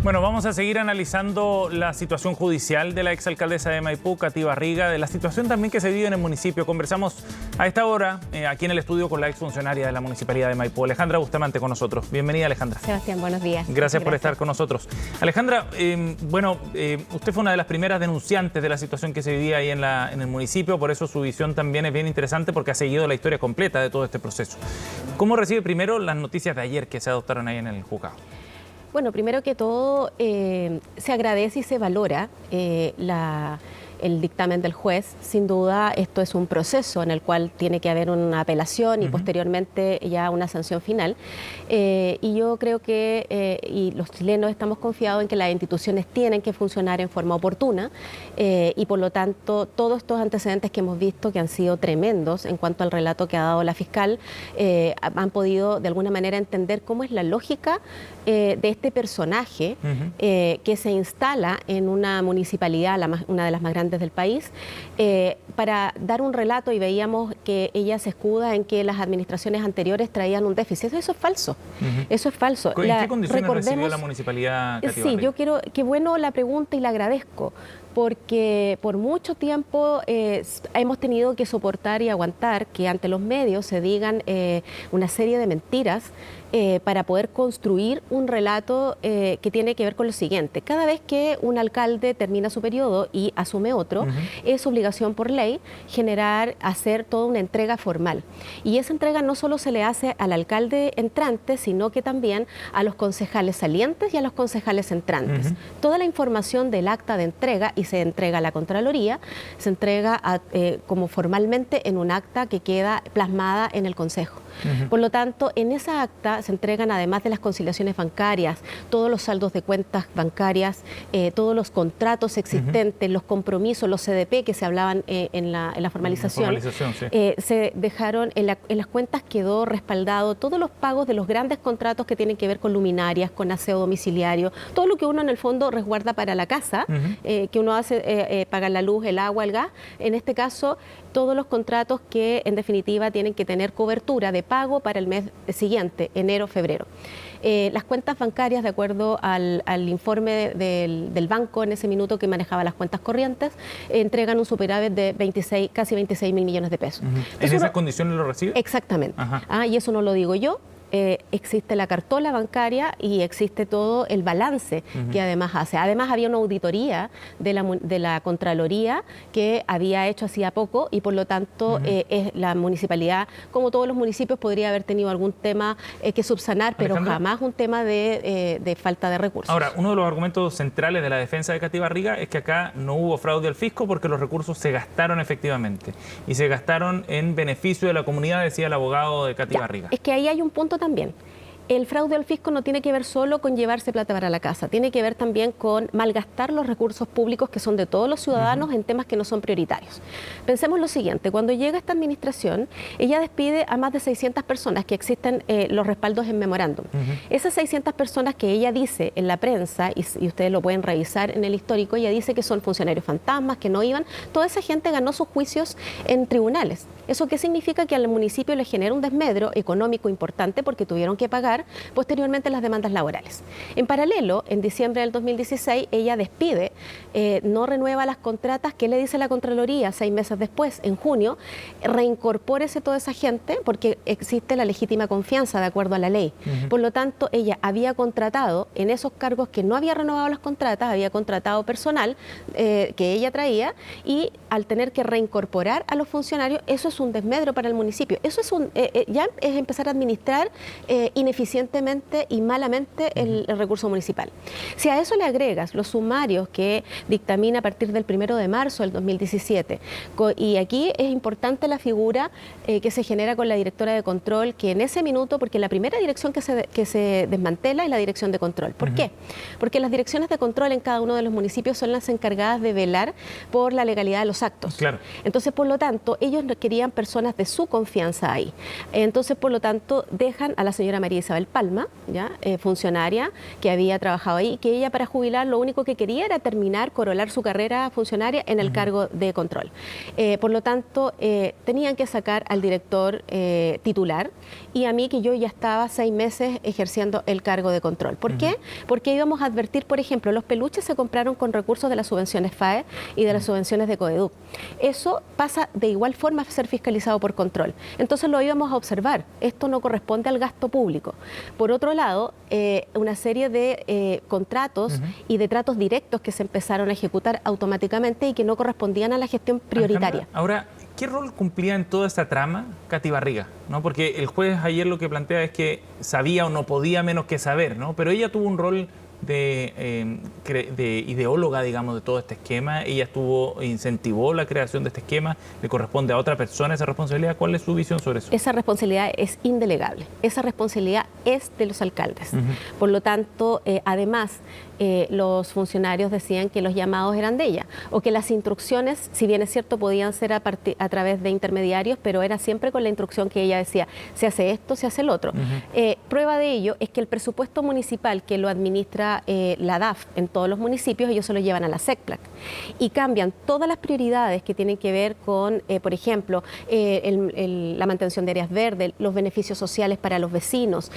Bueno, vamos a seguir analizando la situación judicial de la exalcaldesa de Maipú, Katy Barriga, de la situación también que se vive en el municipio. Conversamos a esta hora aquí en el estudio con la exfuncionaria de la Municipalidad de Maipú, Alejandra Bustamante, con nosotros. Bienvenida, Alejandra. Sebastián, buenos días. Gracias por estar con nosotros. Alejandra, usted fue una de las primeras denunciantes de la situación que se vivía ahí en el municipio, por eso su visión también es bien interesante porque ha seguido la historia completa de todo este proceso. ¿Cómo recibe primero las noticias de ayer que se adoptaron ahí en el juzgado? Bueno, primero que todo, se agradece y se valora el dictamen del juez. Sin duda, esto es un proceso en el cual tiene que haber una apelación y posteriormente ya una sanción final. Y yo creo que y los chilenos estamos confiados en que las instituciones tienen que funcionar en forma oportuna y por lo tanto todos estos antecedentes que hemos visto, que han sido tremendos en cuanto al relato que ha dado la fiscal, han podido de alguna manera entender cómo es la lógica de este personaje que se instala en una municipalidad, una de las más grandes del país, para dar un relato, y veíamos que ella se escuda en que las administraciones anteriores traían un déficit. Eso es falso. Eso es falso. ¿En qué condiciones recibió la municipalidad, Katy Barriga? Sí, qué bueno la pregunta y la agradezco, porque por mucho tiempo hemos tenido que soportar y aguantar que ante los medios se digan una serie de mentiras para poder construir un relato que tiene que ver con lo siguiente. Cada vez que un alcalde termina su periodo y asume otro, es obligación por ley hacer toda una entrega formal. Y esa entrega no solo se le hace al alcalde entrante, sino que también a los concejales salientes y a los concejales entrantes. Toda la información del acta de entrega, y se entrega a la Contraloría, se entrega como formalmente en un acta que queda plasmada en el Consejo. Por lo tanto, en esa acta se entregan, además de las conciliaciones bancarias, todos los saldos de cuentas bancarias, todos los contratos existentes, los compromisos, los CDP que se hablaban en la formalización. Se dejaron, en las cuentas quedó respaldado todos los pagos de los grandes contratos que tienen que ver con luminarias, con aseo domiciliario, todo lo que uno en el fondo resguarda para la casa, que uno hace, pagar la luz, el agua, el gas. En este caso, todos los contratos que en definitiva tienen que tener cobertura de pago para el mes siguiente, enero, febrero. Las cuentas bancarias, de acuerdo al informe del banco en ese minuto que manejaba las cuentas corrientes, entregan un superávit de casi 26 mil millones de pesos. ¿En esas condiciones lo recibe? Exactamente. Y eso no lo digo yo. Existe la cartola bancaria y existe todo el balance que además hace. Además había una auditoría de la Contraloría que había hecho hacía poco y por lo tanto la municipalidad, como todos los municipios, podría haber tenido algún tema que subsanar, pero jamás un tema de falta de recursos. Ahora, uno de los argumentos centrales de la defensa de Katy Barriga es que acá no hubo fraude al fisco porque los recursos se gastaron efectivamente y se gastaron en beneficio de la comunidad, decía el abogado de Katy Barriga. Es que ahí hay un punto también. El fraude al fisco no tiene que ver solo con llevarse plata para la casa, tiene que ver también con malgastar los recursos públicos que son de todos los ciudadanos en temas que no son prioritarios. Pensemos lo siguiente, cuando llega esta administración, ella despide a más de 600 personas que existen los respaldos en memorándum. Esas 600 personas que ella dice en la prensa, y ustedes lo pueden revisar en el histórico, ella dice que son funcionarios fantasmas, que no iban, toda esa gente ganó sus juicios en tribunales. ¿Eso qué significa? Que al municipio le genera un desmedro económico importante porque tuvieron que pagar posteriormente las demandas laborales. En paralelo, en diciembre del 2016, ella despide, no renueva las contratas. ¿Qué le dice la Contraloría 6 meses después? En junio, reincorpórese toda esa gente porque existe la legítima confianza de acuerdo a la ley. Por lo tanto, ella había contratado en esos cargos que no había renovado las contratas, había contratado personal que ella traía y al tener que reincorporar a los funcionarios, eso es un desmedro para el municipio. Eso es ya es empezar a administrar ineficientemente y malamente el recurso municipal. Si a eso le agregas los sumarios que dictamina a partir del 1 de marzo del 2017, y aquí es importante la figura que se genera con la directora de control, que en ese minuto, porque la primera dirección que se desmantela es la dirección de control. ¿Por qué? Porque las direcciones de control en cada uno de los municipios son las encargadas de velar por la legalidad de los actos. Claro. Entonces, por lo tanto, ellos querían habían personas de su confianza ahí. Entonces, por lo tanto, dejan a la señora María Isabel Palma, ¿ya? Funcionaria que había trabajado ahí, que ella para jubilar lo único que quería era terminar, corolar su carrera funcionaria en el cargo de control. Por lo tanto, tenían que sacar al director titular y a mí, que yo ya estaba 6 meses ejerciendo el cargo de control. ¿Por qué? Porque íbamos a advertir, por ejemplo, los peluches se compraron con recursos de las subvenciones FAE y de las subvenciones de COEDUC. Eso pasa de igual forma a ser fiscalizado por control. Entonces lo íbamos a observar. Esto no corresponde al gasto público. Por otro lado, una serie de contratos y de tratos directos que se empezaron a ejecutar automáticamente y que no correspondían a la gestión prioritaria. Alejandra, ahora, ¿qué rol cumplía en toda esta trama Katy Barriga? ¿No? Porque el juez ayer lo que plantea es que sabía o no podía menos que saber, ¿no? Pero ella tuvo un rol de ideóloga, digamos, de todo este esquema. Ella incentivó la creación de este esquema. ¿Le corresponde a otra persona esa responsabilidad? ¿Cuál es su visión sobre eso? Esa responsabilidad es indelegable. Esa responsabilidad es de los alcaldes. Por lo tanto, además, los funcionarios decían que los llamados eran de ella o que las instrucciones, si bien es cierto, podían ser a través de intermediarios, pero era siempre con la instrucción que ella decía, se hace esto, se hace el otro. Prueba de ello es que el presupuesto municipal que lo administra la DAF en todos los municipios, ellos se lo llevan a la SECPLAC y cambian todas las prioridades que tienen que ver con, por ejemplo, la mantención de áreas verdes, los beneficios sociales para los vecinos,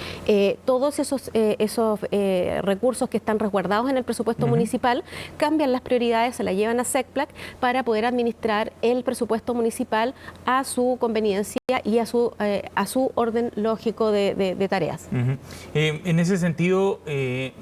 todos esos recursos que están resguardados en el presupuesto municipal, cambian las prioridades, se las llevan a SECPLAC para poder administrar el presupuesto municipal a su conveniencia y a su orden lógico de tareas. En ese sentido,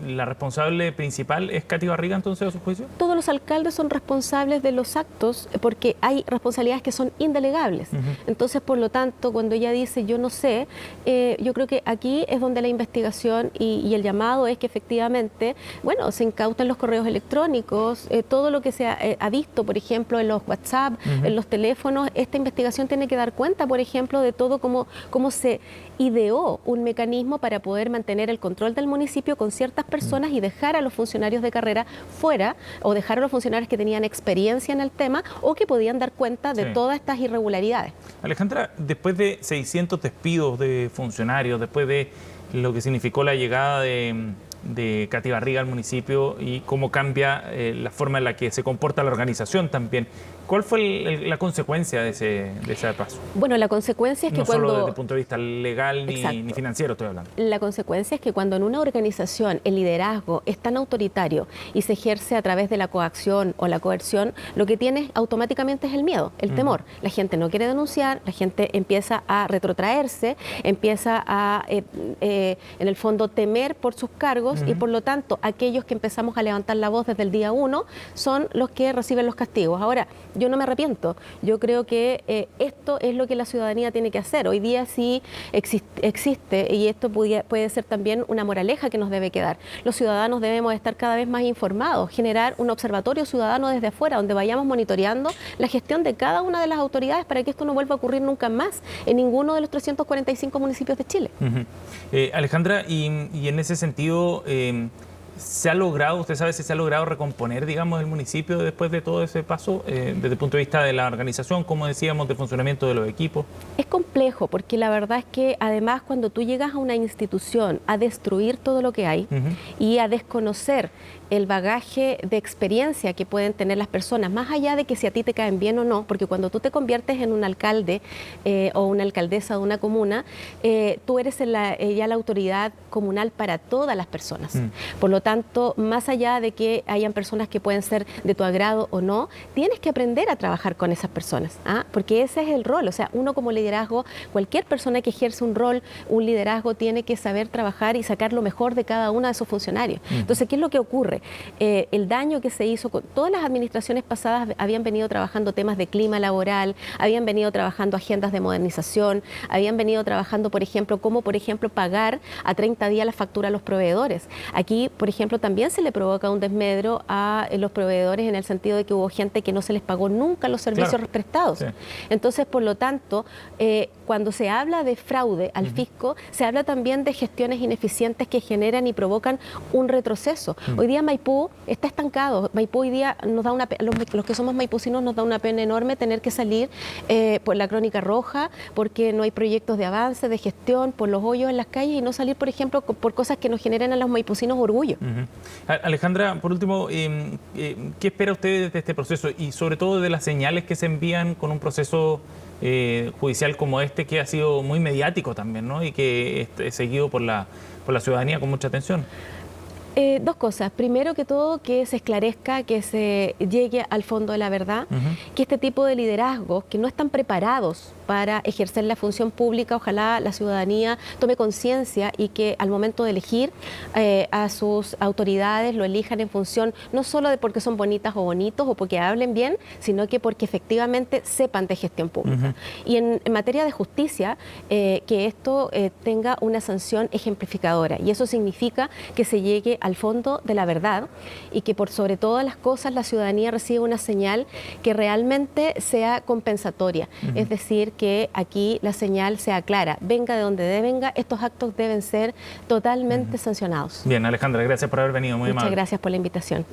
¿la responsable principal es Katy Barriga entonces a su juicio? Todos los alcaldes son responsables de los actos porque hay responsabilidades que son indelegables. Entonces, por lo tanto, cuando ella dice yo no sé, yo creo que aquí es donde la investigación y el llamado es que efectivamente, bueno, se incauten los correos electrónicos, todo lo que se ha visto, por ejemplo, en los WhatsApp, en los teléfonos. Esta investigación tiene que dar cuenta, por ejemplo, de todo cómo se ideó un mecanismo para poder mantener el control del municipio con ciertas personas y dejar a los funcionarios de carrera fuera, o dejar a los funcionarios que tenían experiencia en el tema o que podían dar cuenta de todas estas irregularidades. Alejandra, después de 600 despidos de funcionarios, después de lo que significó la llegada de Katy Barriga al municipio y cómo cambia la forma en la que se comporta la organización también, ¿cuál fue la consecuencia de ese paso? Bueno, la consecuencia es que no solo desde el punto de vista legal ni financiero estoy hablando. La consecuencia es que cuando en una organización el liderazgo es tan autoritario y se ejerce a través de la coacción o la coerción, lo que tienes automáticamente es el miedo, el temor. La gente no quiere denunciar, la gente empieza a retrotraerse, empieza a, en el fondo, temer por sus cargos y por lo tanto aquellos que empezamos a levantar la voz desde el día 1 son los que reciben los castigos. Ahora, yo no me arrepiento, yo creo que esto es lo que la ciudadanía tiene que hacer. Hoy día sí existe y esto puede ser también una moraleja que nos debe quedar. Los ciudadanos debemos estar cada vez más informados, generar un observatorio ciudadano desde afuera donde vayamos monitoreando la gestión de cada una de las autoridades para que esto no vuelva a ocurrir nunca más en ninguno de los 345 municipios de Chile. Alejandra, y en ese sentido, ¿se ha logrado, usted sabe si se ha logrado recomponer, digamos, el municipio después de todo ese paso, desde el punto de vista de la organización, como decíamos, del funcionamiento de los equipos? Es complejo, porque la verdad es que además cuando tú llegas a una institución a destruir todo lo que hay y a desconocer el bagaje de experiencia que pueden tener las personas, más allá de que si a ti te caen bien o no, porque cuando tú te conviertes en un alcalde o una alcaldesa de una comuna, tú eres ya la autoridad comunal para todas las personas. Por lo tanto, más allá de que hayan personas que pueden ser de tu agrado o no, tienes que aprender a trabajar con esas personas, porque ese es el rol. O sea, uno como liderazgo, cualquier persona que ejerce un rol, un liderazgo, tiene que saber trabajar y sacar lo mejor de cada uno de sus funcionarios. Entonces, ¿qué es lo que ocurre? El daño que se hizo, todas las administraciones pasadas habían venido trabajando temas de clima laboral, habían venido trabajando agendas de modernización, habían venido trabajando, por ejemplo, cómo, por ejemplo, pagar a 30 días la factura a los proveedores. Aquí, por ejemplo, también se le provoca un desmedro a los proveedores en el sentido de que hubo gente que no se les pagó nunca los servicios prestados. Entonces, por lo tanto, cuando se habla de fraude al fisco, se habla también de gestiones ineficientes que generan y provocan un retroceso. Hoy día Maipú está estancado. Maipú hoy día nos da los que somos maipucinos nos da una pena enorme tener que salir por la crónica roja, porque no hay proyectos de avance, de gestión, por los hoyos en las calles y no salir, por ejemplo, por cosas que nos generan a los maipucinos orgullo. Alejandra, por último, ¿qué espera usted de este proceso y sobre todo de las señales que se envían con un proceso judicial como este, que ha sido muy mediático también, ¿no? Y que es seguido por la ciudadanía con mucha atención? Dos cosas. Primero que todo, que se esclarezca, que se llegue al fondo de la verdad, que este tipo de liderazgos que no están preparados para ejercer la función pública, ojalá la ciudadanía tome conciencia y que al momento de elegir a sus autoridades lo elijan en función no solo de porque son bonitas o bonitos o porque hablen bien, sino que porque efectivamente sepan de gestión pública. Y en materia de justicia, que esto tenga una sanción ejemplificadora, y eso significa que se llegue al fondo de la verdad y que por sobre todas las cosas la ciudadanía reciba una señal que realmente sea compensatoria. Es decir, que aquí la señal sea clara, venga de donde venga, estos actos deben ser totalmente sancionados. Bien, Alejandra, gracias por haber venido, muy amable. Muchas gracias por la invitación.